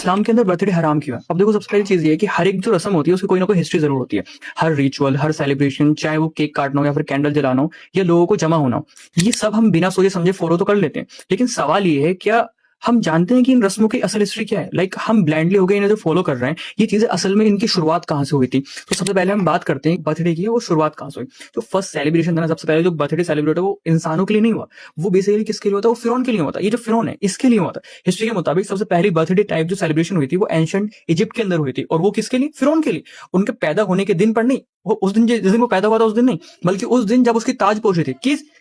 इस्लाम के अंदर बर्थडे हराम क्यों है? अब देखो, सबसे पहली चीज ये है कि हर एक जो रस्म होती है उसकी कोई ना कोई हिस्ट्री जरूर होती है। हर रिचुअल, हर सेलिब्रेशन, चाहे वो केक काटना हो या फिर कैंडल जलाना हो या लोगों को जमा होना हो, ये सब हम बिना सोचे समझे फॉलो तो कर लेते हैं। लेकिन सवाल ये है, क्या हम जानते हैं कि इन रस्मों की असल हिस्ट्री क्या है? हम ब्लाइंडली हो गए इन्हें जो फॉलो कर रहे हैं, ये चीजें असल में इनकी शुरुआत कहाँ से हुई थी? तो सबसे पहले हम बात करते हैं बर्थडे की, वो शुरुआत कहाँ से हुई। तो फर्स्ट सेलिब्रेशन था ना, सबसे पहले जो बर्थडे सेलिब्रेट है वो इंसानों के लिए नहीं हुआ, वो बेसिकली किसके लिए हुआ था? वो फिरौन के लिए हुआ था। ये जो फिरौन है इसके लिए हुआ था। हिस्ट्री के मुताबिक सबसे पहली बर्थडे टाइप जो सेलिब्रेशन हुई थी वो एंशिएंट इजिप्ट के अंदर हुई थी, और वो किसके लिए? फिरौन के लिए। उनके पैदा होने के दिन पर नहीं, वो उस दिन जिस दिन वो पैदा हुआ था उस दिन नहीं, बल्कि उस दिन जब उसकी ताज पोशी थी।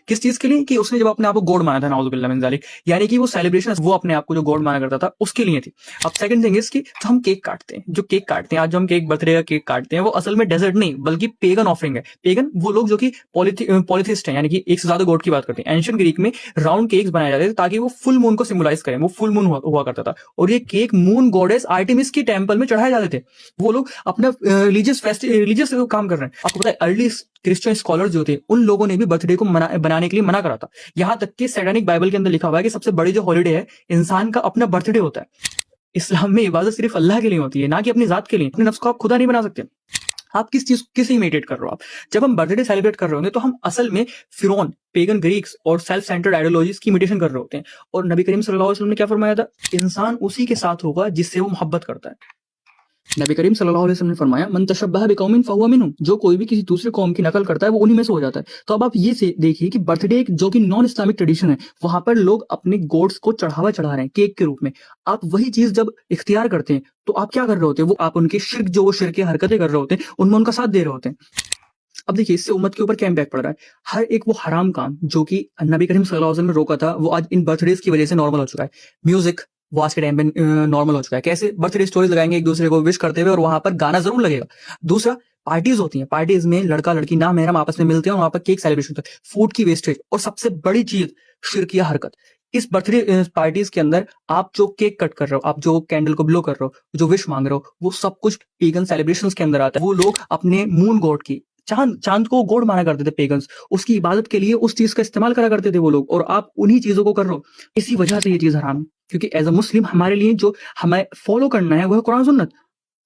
किस चीज के लिए? कि उसने जब अपने आप को गॉड माना था, नाउजुबिल्लाह मिन ज़ालिक। यानी कि वो सेलिब्रेशन वो अपने आप को जो गॉड माना करता था उसके लिए थी। अब सेकंड थिंग इज कि जो हम केक काटते हैं, आज जो हम केक बर्थडे का केक काटते हैं, वो असल में डेजर्ट नहीं बल्कि पेगन ऑफरिंग है। पेगन वो लोग जो कि पॉलिथिस्ट हैं, यानी कि एक से ज्यादा गॉड की बात करते हैं। एंशिएंट ग्रीक में राउंड केक्स बनाए जाते थे ताकि वो फुल मून को सिंबलाइज करें। वो फुल मून हुआ करता था, और ये केक मून गॉडेस आर्टेमिस की टेम्पल में चढ़ाए जाते थे। वो लोग अपना रिलीजियस काम कर रहे हैं। आपको पता है, अर्ली क्रिश्चियन स्कॉलर जो थे उन लोगों ने भी बर्थडे को बनाने के लिए मना करा था। यहां तक कि सैटानिक बाइबल के अंदर लिखा हुआ है कि सबसे बड़ी जो हॉलिडे है इंसान का अपना बर्थडे होता है। इस्लाम में इबादत सिर्फ अल्लाह के लिए होती है, ना कि अपनी जात के लिए। अपने नफ्स को आप खुदा नहीं बना सकते। आप किस इमिटेट कर रहे हो? आप जब हम बर्थडे सेलिब्रेट कर रहे होंगे तो हम असल में फिरौन, पेगन ग्रीक्स और सेल्फ सेंटर्ड आइडियोलॉजीज की इमिटेशन कर रहे होते हैं। और नबी करीम सल्लल्लाहु अलैहि वसल्लम ने क्या फरमाया था? इंसान उसी के साथ होगा जिससे वो मोहब्बत करता है। नबी करीम सल्लल्लाहु अलैहि वसल्लम ने फरमाया, मन तशब्बह बिकौमिन फहुवा मिनहुम। जो कोई भी किसी दूसरे कौम की नकल करता है वो उन्हीं में से हो जाता है। तो अब आप ये से देखिए कि बर्थडे जो कि नॉन इस्लामिक ट्रेडिशन है, वहां पर लोग अपने गॉड्स को चढ़ावा चढ़ा रहे हैं केक के रूप में। आप वही चीज जब इख्तियार करते हैं तो आप क्या कर रहे होते हैं? वो आप उनके शिर्क, जो वो शिर्क की हरकतें कर रहे होते हैं, उनमें उनका साथ दे रहे होते हैं। अब देखिए, इससे उम्मत के ऊपर क्या इम्पैक्ट पड़ रहा है। हर एक वो हराम काम जो कि नबी करीम सल्लल्लाहु अलैहि वसल्लम ने रोका था, वो आज इन बर्थडेज की वजह से नॉर्मल हो चुका है। म्यूजिक वो आज के टाइम पे नॉर्मल हो चुका है। कैसे? बर्थडे स्टोरीज लगाएंगे एक दूसरे को विश करते हुए, और वहां पर गाना जरूर लगेगा। दूसरा, पार्टीज होती हैं, पार्टीज में लड़का लड़की ना महरम आपस में मिलते हैं और वहां पर केक सेलिब्रेशन होता है। फूड की वेस्टेज, और सबसे बड़ी चीज शिरकिया हरकत। इस बर्थडे पार्टीज के अंदर आप जो केक कट कर रहे हो, आप जो कैंडल को ब्लो कर रहे हो, जो विश मांग रहे हो, वो सब कुछ पेगन सेलिब्रेशंस के अंदर आता है। वो लोग अपने मून गॉड की, चांद को गॉड माना करते थे पेगन्स, उसकी इबादत के लिए उस चीज का इस्तेमाल करा करते थे वो लोग, और आप उन्हीं चीजों को कर रहे हो। इसी वजह से ये चीज हराम है। क्योंकि एज अ मुस्लिम हमारे लिए जो हमें फॉलो करना है वो है कुरान सुन्नत,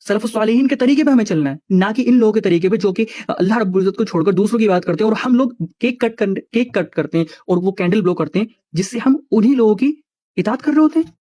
सलफ़ुस सालिहीन के तरीके पे हमें चलना है, ना कि इन लोगों के तरीके पे जो कि अल्लाह रब्बुल इज्जत को छोड़कर दूसरों की बात करते हैं। और हम लोग केक कट करते हैं और वो कैंडल ब्लो करते हैं, जिससे हम उन्हीं लोगों की इताअत कर रहे होते हैं।